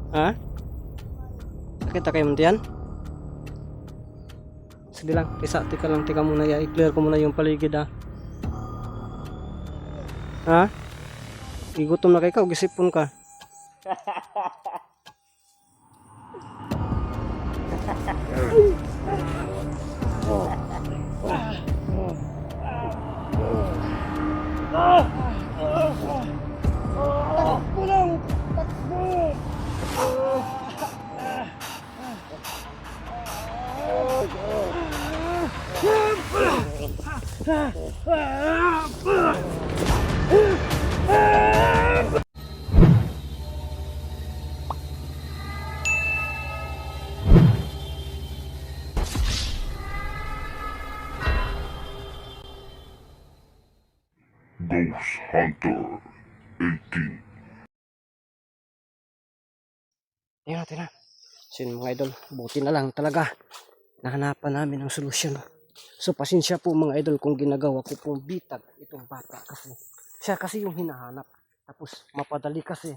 Ha? Sakit na kayo muntian? Sige lang, tika lang, tika muna ya. I-clear ko muna yung paligid ha. Ha? Igutom na kay ka, gisipon ka. Ghost Hunter 18. Tingnan natin ha. So yun mga idol, buti na lang talaga. Nahanapan namin ang solusyon. So pasensya po mga idol kung ginagawa ko pong bitag itong bata kasi siya kasi yung hinahanap. Tapos mapadali kasi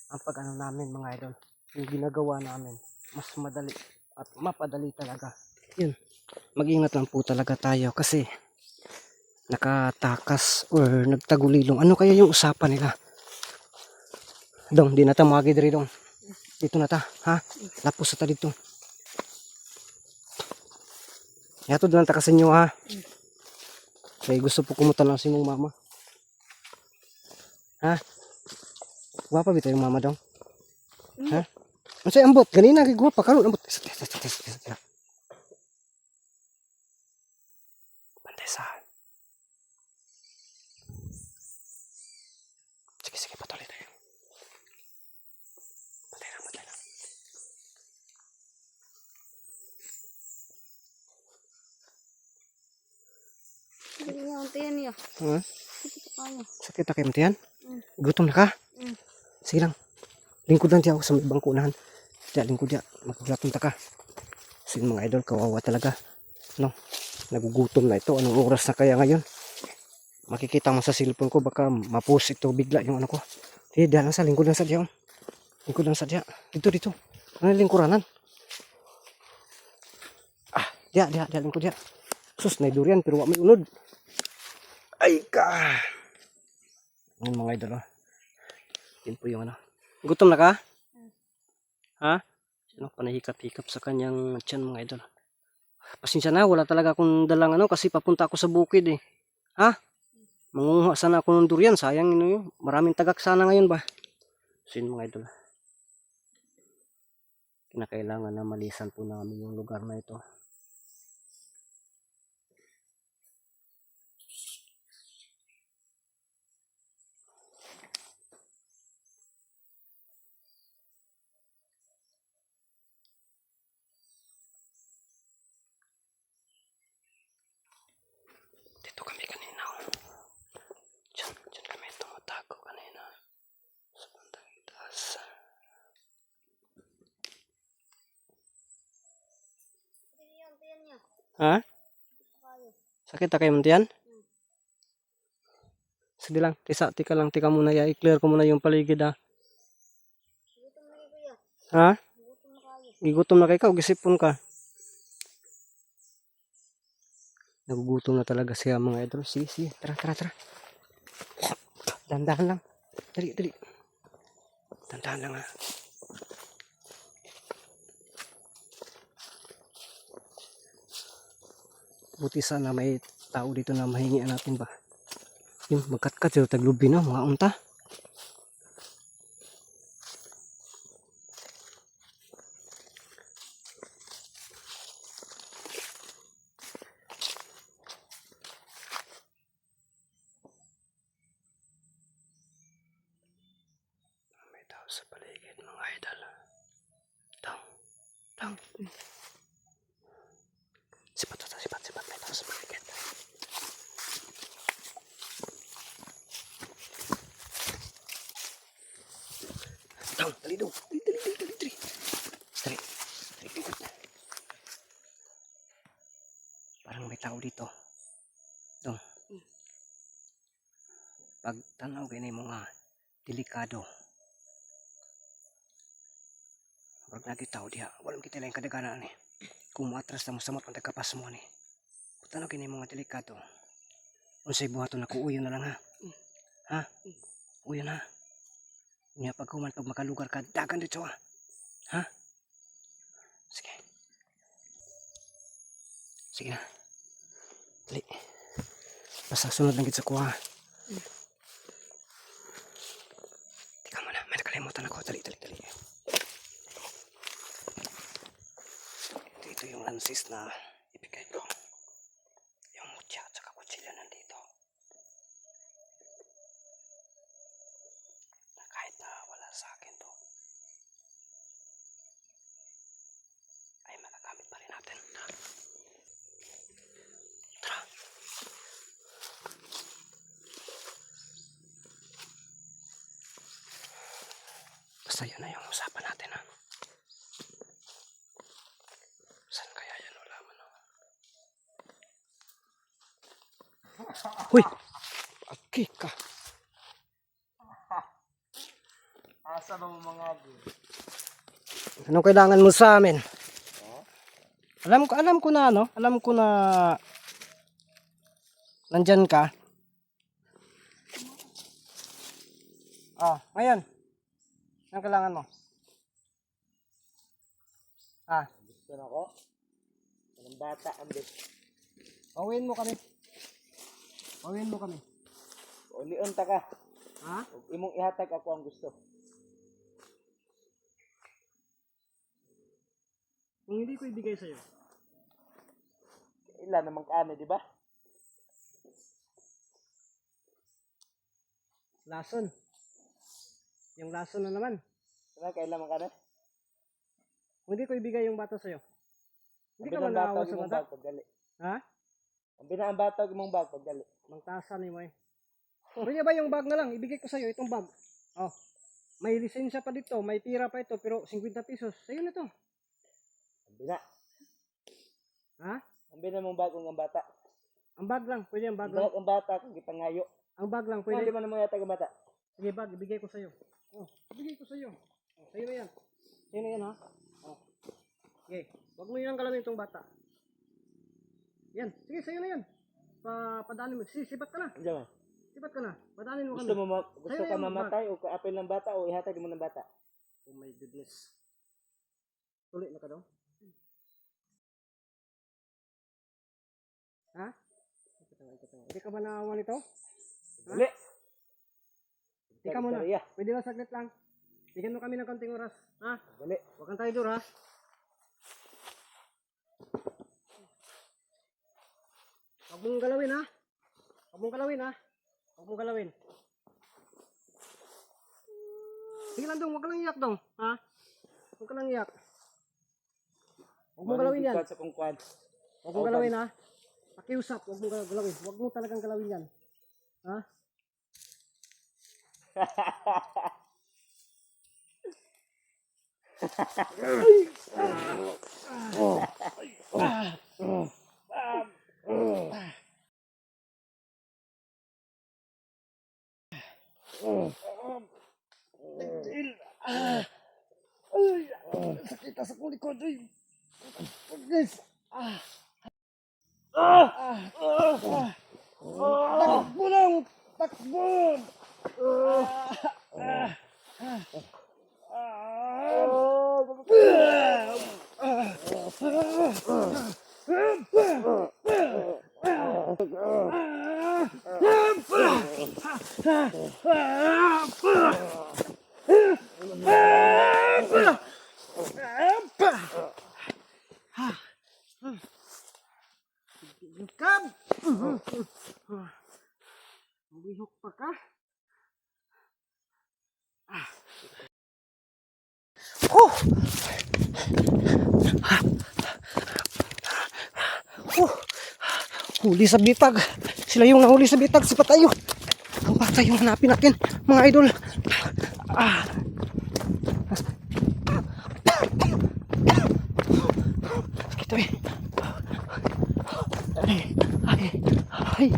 ang pag-ano namin mga idol. Yung ginagawa namin mas madali at mapadali talaga. Yun, mag-ingat lang po talaga tayo kasi nakatakas or nagtagulilong. Ano kaya yung usapan nila? Dong, di na ta magi diri dong. Dito na ta, ha? Lapos sa ta dito. Yato lang ta kasi inyo ha. Kaya gusto po kumutan lang si mong mama. Ha? Guwapa bitaw yung mama dong. Ha? Ano sa'yo ambot? Ganina kay guwapa karon ambot. Bantay sa. Sige, sige, patuloy tayo. Bantay lang, bantay lang. Ha? Sakit na kayo matiyan? Gutom na ka? Sige lang. Lingkod lang diya ako sa may bangkunahan. Diya, lingkod diya. Magpaglapunta ka. Sige mga idol, kawawa talaga. No? Nagugutom na ito. Anong oras na kaya ngayon? Makikita mo sa cellphone ko, baka ma-post ito bigla yung ano ko. Sige, diyan lang sa lingkod lang sa diya. Lingkod lang sa diya. Dito, dito. Ano yung lingkuranan? Ah, diya, lingkod diya. Sus, na durian, pero wak may unod. Ay ka! Yung mga idol, oh. Yun po yung ano. Gutom na ka? Ha? Sino panahikap-hikap sa kanyang tiyan mga idol. Pasensya na, wala talaga akong dalang ano kasi papunta ako sa bukid eh. Ha? Mangunguha sana ako ng durian, sayang yun. Maraming tagak sana ngayon ba? So yun mga idol. Kinakailangan na malisan po namin yung lugar na ito. Dito kami kanina. Diyan kami tumatago kanina. Sa bandang taas. Ha? Sakit na kayo muntiyan? Sige lang, tika lang, tika muna ya. I-clear ko muna yung paligid ha. Ha? Gigutom na kayo ka, gisipon ka. Nagugutom na talaga siya mga idol. Sige, sige, tara. Dandahan lang. Dali. Dandahan lang ha. Buti sana may tao dito na mahingi natin ba. Yung magkatkat yung taglubi na mga unta. May tao sa paligid mga idol. Tang. Sipat. May tao sa paligid. Tang, dali daw. Dali. Dali. Parang may tao dito. Dong. Pag tanaw ganyan mga delikado. Pag nagitaw diha, walang kita lang kadaganan ni. Kung maatras na mo samot ang tagkapas mo ni. Putano kini mga delikado. Unsay buhaton na kuuyo na lang ha. Ha? Uyo na. Unya pag human pag makalugar ka, dagan dito ha. Ha? Sige. Sige na. Dali. Basta sunod lang gid sa kuha. Tika mo na, may nakalimutan ako. Dali. Ito yung lansis na ibigay ko. Yung mutya at saka kutsilya nandito. Na kahit na wala sa akin to, ay magagamit pa rin natin. Tara. Basta yun na yung usapan natin ha. Saan kaya yan ulaman no? Huy! Aki ka! Asa ba mo mga abi? Anong kailangan mo sa amin? Alam ko na ano, alam ko na nandyan ka. Ngayon. Anong kailangan mo? Gusto na ko. Anong bata ang bit. Pawin mo kami. Ulion ta ka. Ha? Ug imong ihatag ako ang gusto. Kung hindi ko ibigay sa'yo. Ila namang kaano, di ba? Lason. Yung lason na naman. Wala kailan man kaano? Kung hindi ko ibigay yung bata sa'yo. Hindi ka Ang man naawa sa imong bata. bag pagdali. Ha? Ang binaan bata imong bag pagdali. Mangtasan ni mo eh. Pwede ba yung bag na lang? Ibigay ko sa'yo itong bag. May lisensya pa dito. May tira pa ito. Pero 50 pesos. Sa'yo na to. Ang bina. Ha? Ang bina mong bag ang bata. Ang bag lang. Pwede ang bag Ang lang. bag ang bata kung gipangayo. Ang bag lang. Pwede Pwede. man mo ihatag ang bata. Sige bag. Ibigay ko sa'yo. Ibigay ko sa'yo. Sa'yo na yan. Sa'yo na yan ha. Okay. Huwag mo yun galawin itong bata. Yan. Sige, sa'yo na yan. Padaanin mo. Sipat ka na. Diyan man. Sipat ka na. Padaanin mo kami. Gusto ka mamatay o kaapil ng bata o ihatag mo ng bata? Oh my goodness. Tuloy na ka daw. Ha? Hindi ka ba naawa nito? Dali. Hindi ka muna. Dali. Pwede ba saglit lang? Bigyan mo kami ng konting oras. Ha? Dali. Huwag kang tayo dur ha. Huwag mong galawin ha. Huwag mong galawin. Sige lang dong, huwag ka lang iyak dong. Ha? Huwag ka lang iyak. Huwag mong galawin yan. Sa kungkwan. Huwag mong galawin ha. Pakiusap, huwag mong galawin. Huwag mo talagang galawin yan. Ha? Sakit sa kulikod. Yes. Takbo lang! Takbo! Kam! Bihok pa ka? Huli sa bitag. Sila yung nahuli sa bitag. Si Patayo. Ang bata yung hanapin natin, mga idol. Sakit eh. Ay.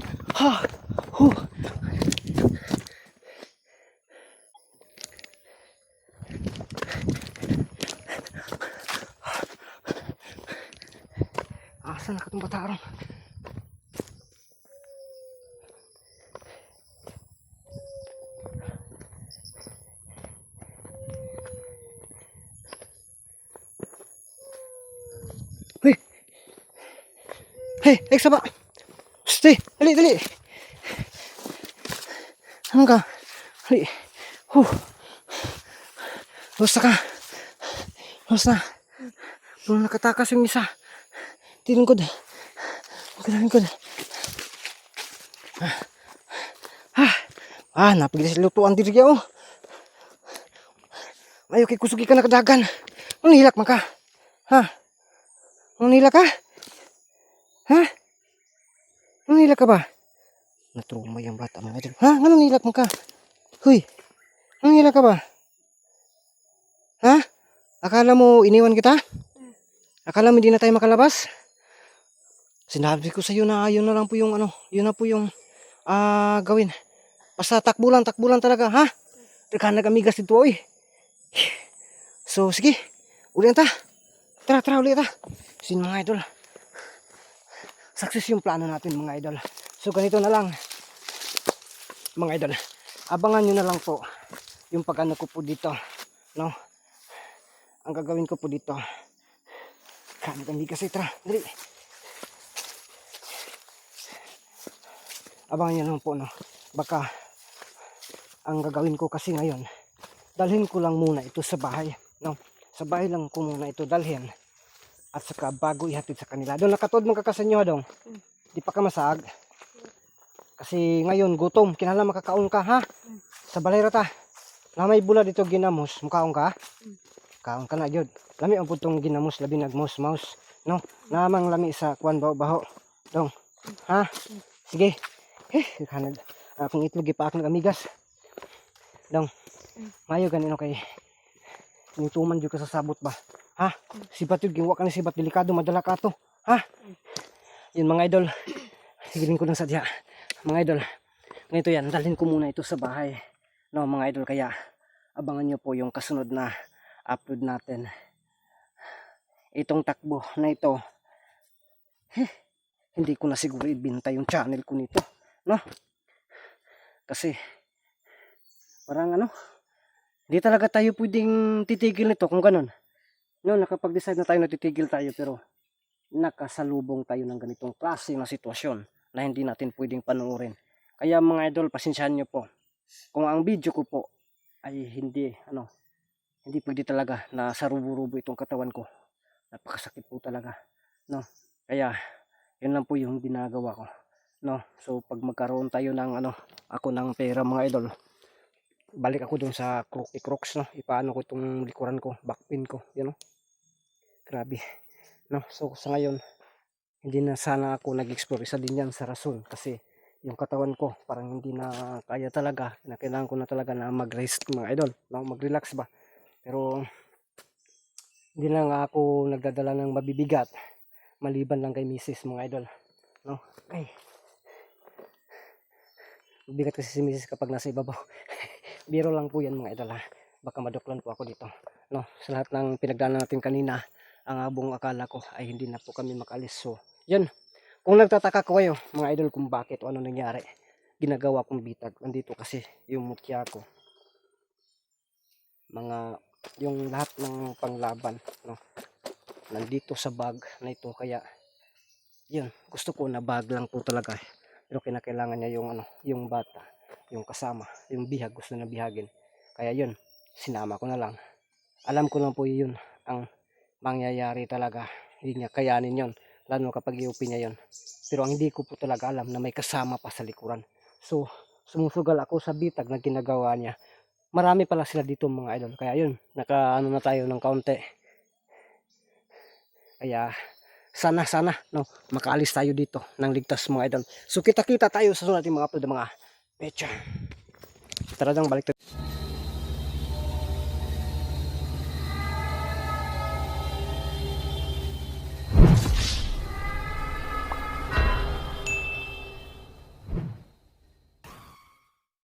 Saan na katong bata ron? Hey! Hey! Hey, saba! Stay! Dali, dali! Saan ka? Dali! Basta ka! Basta! Nung nakatakas yung isa. Tilingkod. Tilingkod. Napagili sa lutuan diri oh. Ayo kay kusugi ka na kadagan. Manilak man ka. Ha? Manilak ka? Ha? Manilak ka ba? Natruma yung bata mga idol. Ha? Anong nilak mo ka? Huy! Anong nilak ka ba? Ha? Akala mo iniwan kita? Akala mo hindi na tayo makalabas? Sinabi ko sa iyo na yun na lang po yung yun na po yung gawin. Basta takbo lang talaga, ha? Teka, nag-amigas dito, oy. So, sige. Ulian ta. Tara, ulian ta. Sino mga idol? Success yung plano natin, mga idol. So, ganito na lang. Mga idol, abangan nyo na lang po yung pag-ano ko po dito. No? Ang gagawin ko po dito. Nag-amigas, tara. Dali. Abangan nyo lang po, no? Baka ang gagawin ko kasi ngayon, dalhin ko lang muna ito sa bahay, no? Sa bahay lang ko muna ito dalhin at saka bago ihatid sa kanila. Doon nakatod mga kakasanyo dong. Di pa ka masag. Kasi ngayon gutom, kinahanglan makakaon ka, ha? Sa balay rata. Na may bula dito ginamos, mukaon ka? Kaon ka na gyud. Lami ang putong ginamos labi nagmos mouse, no? Namang lami sa kuan baho dong. Ha? Sige. Kanag akong itlog ipaak ng amigas. Dong, mayo ganino kay nituman jud ka sa sabot ba? Ha? Sibat yun, giwa ka ni sibat, delikado, madala ka to. Ha? Yun mga idol, higiling ko ng sadya. Mga idol, ganito yan, dalhin ko muna ito sa bahay. No, mga idol, kaya abangan nyo po yung kasunod na upload natin. Itong takbo na ito, hindi ko na siguro ibinta yung channel ko nito. No? Kasi, parang di talaga tayo pwedeng titigil nito kung ganun. No, nakapag-decide na tayo na titigil tayo pero nakasalubong tayo ng ganitong klase na sitwasyon na hindi natin pwedeng panoorin. Kaya mga idol, pasensyahan nyo po. Kung ang video ko po ay hindi pwede talaga na sarubo-rubo itong katawan ko. Napakasakit po talaga. No? Kaya, yun lang po yung ginagawa ko. No? So, pag magkaroon tayo ng ako ng pera mga idol, balik ako dun sa Crocs, no? Ipaano ko itong likuran ko, backpin ko, you know? Grabe. No? So, sa ngayon, hindi na sana ako nag-explore. Isa din yan sa rason kasi yung katawan ko parang hindi na kaya talaga. Kailangan ko na talaga na mag-rest mga idol, no? Mag-relax ba? Pero, hindi na nga ako nagdadala ng mabibigat maliban lang kay Mrs. mga idol, no? Ay. Bigat kasi si Mrs. kapag nasa ibabaw. Biro lang po yan mga idol, ha. Baka maduklan po ako dito, no? Sa lahat ng pinagdaanan natin kanina, ang abong akala ko ay hindi na po kami makalis. So yun, kung nagtataka ko kayo mga idol kung bakit o ano nangyari, ginagawa kong bitag. Andito kasi yung mutya ko, yung lahat ng panglaban, no? Nandito sa bag na ito. Kaya yun, gusto ko na bag lang po talaga, pero kinakailangan niya yung bata, yung kasama, yung bihag, gusto na bihagin. Kaya yun, sinama ko na lang. Alam ko lang po yun ang mangyayari talaga. Hindi niya kayanin yun, lalo kapag iupi niya yun. Pero ang hindi ko po talaga alam na may kasama pa sa likuran. So, sumusugal ako sa bitag na ginagawa niya. Marami pala sila dito mga idol. Kaya yun, naka na tayo ng kaunti. Kaya sana no, makaalis tayo dito ng ligtas mga idol. So kita-kita tayo sa sunod nating mga upload ng mga pecha. Tara dang balik tayo.